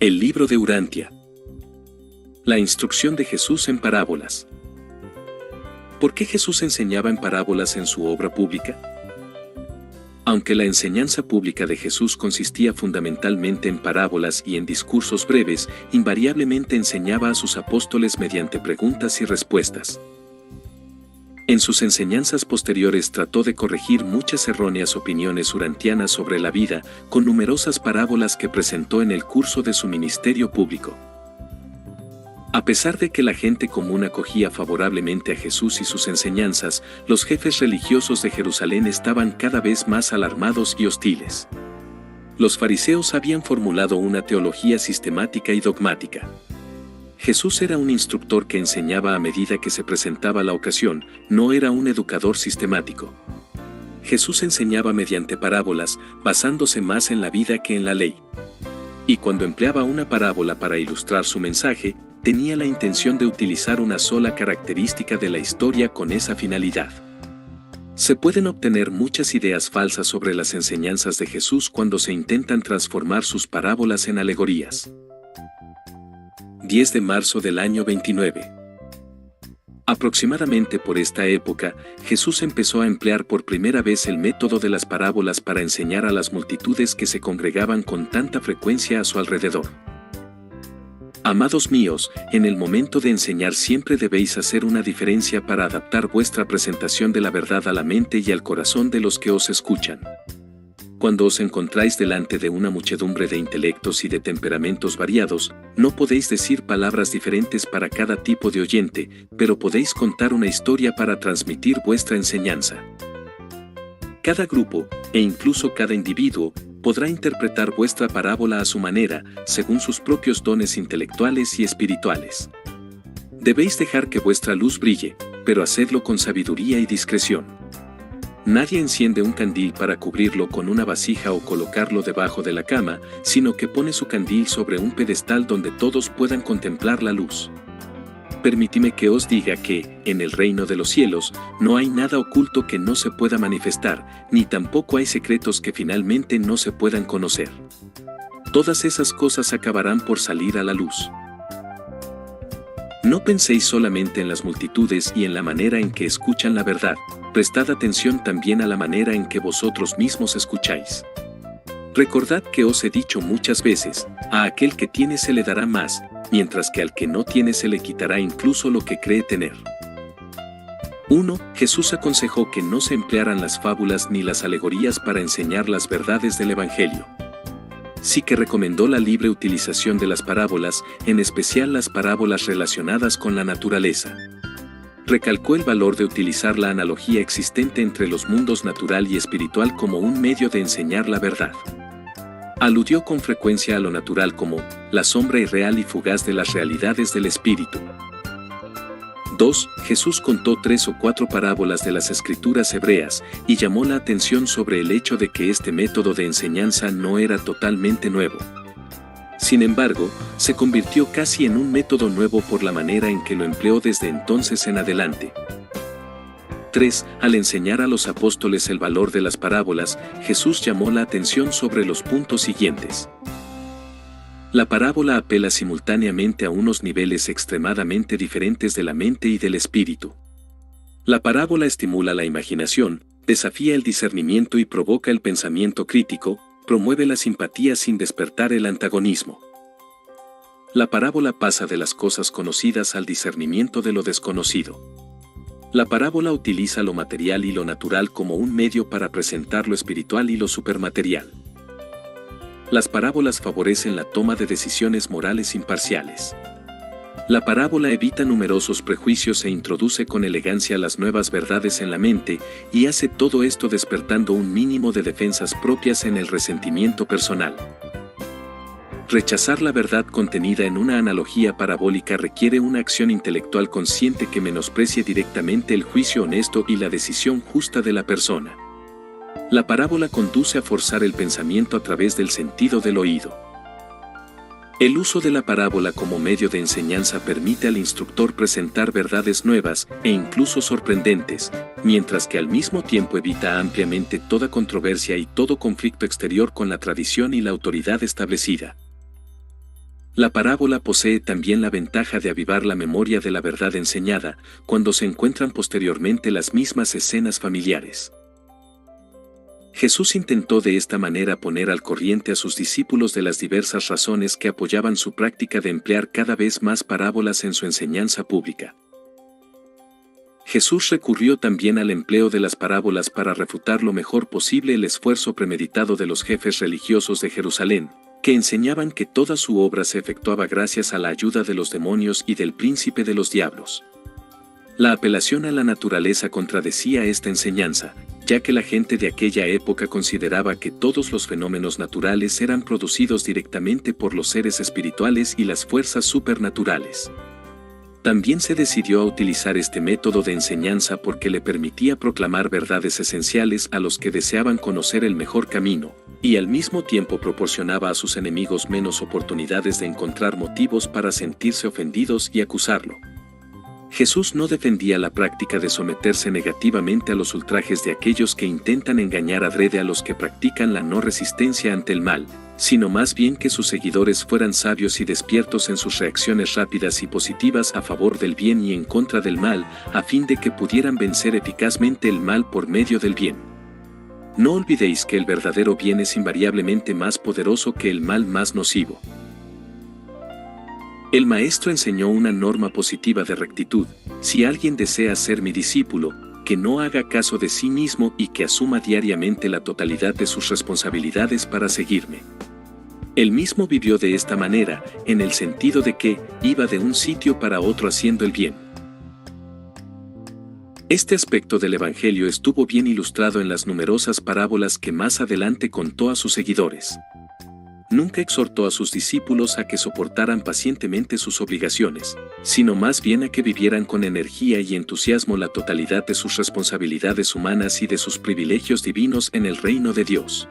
El libro de Urantia. La instrucción de Jesús en parábolas. ¿Por qué Jesús enseñaba en parábolas en su obra pública? Aunque la enseñanza pública de Jesús consistía fundamentalmente en parábolas y en discursos breves, invariablemente enseñaba a sus apóstoles mediante preguntas y respuestas. En sus enseñanzas posteriores trató de corregir muchas erróneas opiniones urantianas sobre la vida, con numerosas parábolas que presentó en el curso de su ministerio público. A pesar de que la gente común acogía favorablemente a Jesús y sus enseñanzas, los jefes religiosos de Jerusalén estaban cada vez más alarmados y hostiles. Los fariseos habían formulado una teología sistemática y dogmática. Jesús era un instructor que enseñaba a medida que se presentaba la ocasión, no era un educador sistemático. Jesús enseñaba mediante parábolas, basándose más en la vida que en la ley. Y cuando empleaba una parábola para ilustrar su mensaje, tenía la intención de utilizar una sola característica de la historia con esa finalidad. Se pueden obtener muchas ideas falsas sobre las enseñanzas de Jesús cuando se intentan transformar sus parábolas en alegorías. 10 de marzo del año 29. Aproximadamente por esta época, Jesús empezó a emplear por primera vez el método de las parábolas para enseñar a las multitudes que se congregaban con tanta frecuencia a su alrededor. Amados míos, en el momento de enseñar siempre debéis hacer una diferencia para adaptar vuestra presentación de la verdad a la mente y al corazón de los que os escuchan. Cuando os encontráis delante de una muchedumbre de intelectos y de temperamentos variados, no podéis decir palabras diferentes para cada tipo de oyente, pero podéis contar una historia para transmitir vuestra enseñanza. Cada grupo, e incluso cada individuo, podrá interpretar vuestra parábola a su manera, según sus propios dones intelectuales y espirituales. Debéis dejar que vuestra luz brille, pero hacedlo con sabiduría y discreción. Nadie enciende un candil para cubrirlo con una vasija o colocarlo debajo de la cama, sino que pone su candil sobre un pedestal donde todos puedan contemplar la luz. Permíteme que os diga que, en el reino de los cielos, no hay nada oculto que no se pueda manifestar, ni tampoco hay secretos que finalmente no se puedan conocer. Todas esas cosas acabarán por salir a la luz. No penséis solamente en las multitudes y en la manera en que escuchan la verdad, prestad atención también a la manera en que vosotros mismos escucháis. Recordad que os he dicho muchas veces, a aquel que tiene se le dará más, mientras que al que no tiene se le quitará incluso lo que cree tener. 1. Jesús aconsejó que no se emplearan las fábulas ni las alegorías para enseñar las verdades del Evangelio. Sí que recomendó la libre utilización de las parábolas, en especial las parábolas relacionadas con la naturaleza. Recalcó el valor de utilizar la analogía existente entre los mundos natural y espiritual como un medio de enseñar la verdad. Aludió con frecuencia a lo natural como la sombra irreal y fugaz de las realidades del espíritu. 2. Jesús contó 3 o 4 parábolas de las escrituras hebreas y llamó la atención sobre el hecho de que este método de enseñanza no era totalmente nuevo. Sin embargo, se convirtió casi en un método nuevo por la manera en que lo empleó desde entonces en adelante. 3. Al enseñar a los apóstoles el valor de las parábolas, Jesús llamó la atención sobre los puntos siguientes. La parábola apela simultáneamente a unos niveles extremadamente diferentes de la mente y del espíritu. La parábola estimula la imaginación, desafía el discernimiento y provoca el pensamiento crítico, promueve la simpatía sin despertar el antagonismo. La parábola pasa de las cosas conocidas al discernimiento de lo desconocido. La parábola utiliza lo material y lo natural como un medio para presentar lo espiritual y lo supermaterial. Las parábolas favorecen la toma de decisiones morales imparciales. La parábola evita numerosos prejuicios e introduce con elegancia las nuevas verdades en la mente, y hace todo esto despertando un mínimo de defensas propias en el resentimiento personal. Rechazar la verdad contenida en una analogía parabólica requiere una acción intelectual consciente que menosprecie directamente el juicio honesto y la decisión justa de la persona. La parábola conduce a forzar el pensamiento a través del sentido del oído. El uso de la parábola como medio de enseñanza permite al instructor presentar verdades nuevas e incluso sorprendentes, mientras que al mismo tiempo evita ampliamente toda controversia y todo conflicto exterior con la tradición y la autoridad establecida. La parábola posee también la ventaja de avivar la memoria de la verdad enseñada, cuando se encuentran posteriormente las mismas escenas familiares. Jesús intentó de esta manera poner al corriente a sus discípulos de las diversas razones que apoyaban su práctica de emplear cada vez más parábolas en su enseñanza pública. Jesús recurrió también al empleo de las parábolas para refutar lo mejor posible el esfuerzo premeditado de los jefes religiosos de Jerusalén, que enseñaban que toda su obra se efectuaba gracias a la ayuda de los demonios y del príncipe de los diablos. La apelación a la naturaleza contradecía esta enseñanza, ya que la gente de aquella época consideraba que todos los fenómenos naturales eran producidos directamente por los seres espirituales y las fuerzas supernaturales. También se decidió a utilizar este método de enseñanza porque le permitía proclamar verdades esenciales a los que deseaban conocer el mejor camino, y al mismo tiempo proporcionaba a sus enemigos menos oportunidades de encontrar motivos para sentirse ofendidos y acusarlo. Jesús no defendía la práctica de someterse negativamente a los ultrajes de aquellos que intentan engañar adrede a los que practican la no resistencia ante el mal, sino más bien que sus seguidores fueran sabios y despiertos en sus reacciones rápidas y positivas a favor del bien y en contra del mal, a fin de que pudieran vencer eficazmente el mal por medio del bien. No olvidéis que el verdadero bien es invariablemente más poderoso que el mal más nocivo. El Maestro enseñó una norma positiva de rectitud: si alguien desea ser mi discípulo, que no haga caso de sí mismo y que asuma diariamente la totalidad de sus responsabilidades para seguirme. Él mismo vivió de esta manera, en el sentido de que iba de un sitio para otro haciendo el bien. Este aspecto del Evangelio estuvo bien ilustrado en las numerosas parábolas que más adelante contó a sus seguidores. Nunca exhortó a sus discípulos a que soportaran pacientemente sus obligaciones, sino más bien a que vivieran con energía y entusiasmo la totalidad de sus responsabilidades humanas y de sus privilegios divinos en el reino de Dios.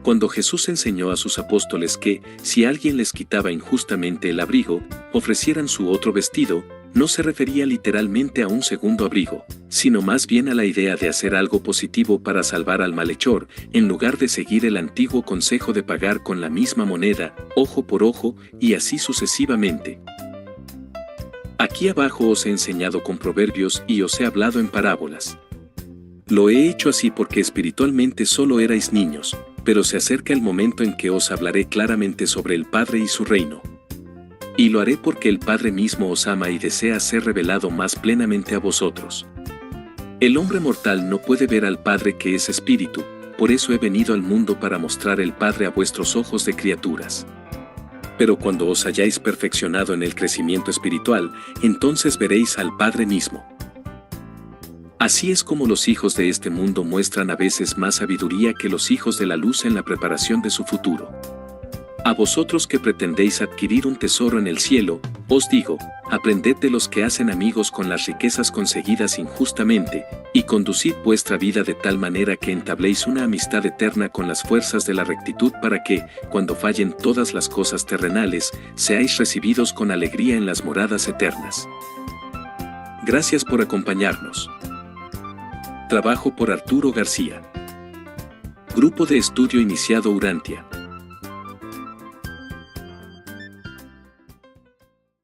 Cuando Jesús enseñó a sus apóstoles que, si alguien les quitaba injustamente el abrigo, ofrecieran su otro vestido, no se refería literalmente a un segundo abrigo, sino más bien a la idea de hacer algo positivo para salvar al malhechor, en lugar de seguir el antiguo consejo de pagar con la misma moneda, ojo por ojo, y así sucesivamente. Aquí abajo os he enseñado con proverbios y os he hablado en parábolas. Lo he hecho así porque espiritualmente solo erais niños, pero se acerca el momento en que os hablaré claramente sobre el Padre y su reino. Y lo haré porque el Padre mismo os ama y desea ser revelado más plenamente a vosotros. El hombre mortal no puede ver al Padre que es espíritu, por eso he venido al mundo para mostrar el Padre a vuestros ojos de criaturas. Pero cuando os hayáis perfeccionado en el crecimiento espiritual, entonces veréis al Padre mismo. Así es como los hijos de este mundo muestran a veces más sabiduría que los hijos de la luz en la preparación de su futuro. A vosotros que pretendéis adquirir un tesoro en el cielo, os digo, aprended de los que hacen amigos con las riquezas conseguidas injustamente, y conducid vuestra vida de tal manera que entabléis una amistad eterna con las fuerzas de la rectitud para que, cuando fallen todas las cosas terrenales, seáis recibidos con alegría en las moradas eternas. Gracias por acompañarnos. Trabajo por Arturo García. Grupo de Estudio Iniciado Urantia.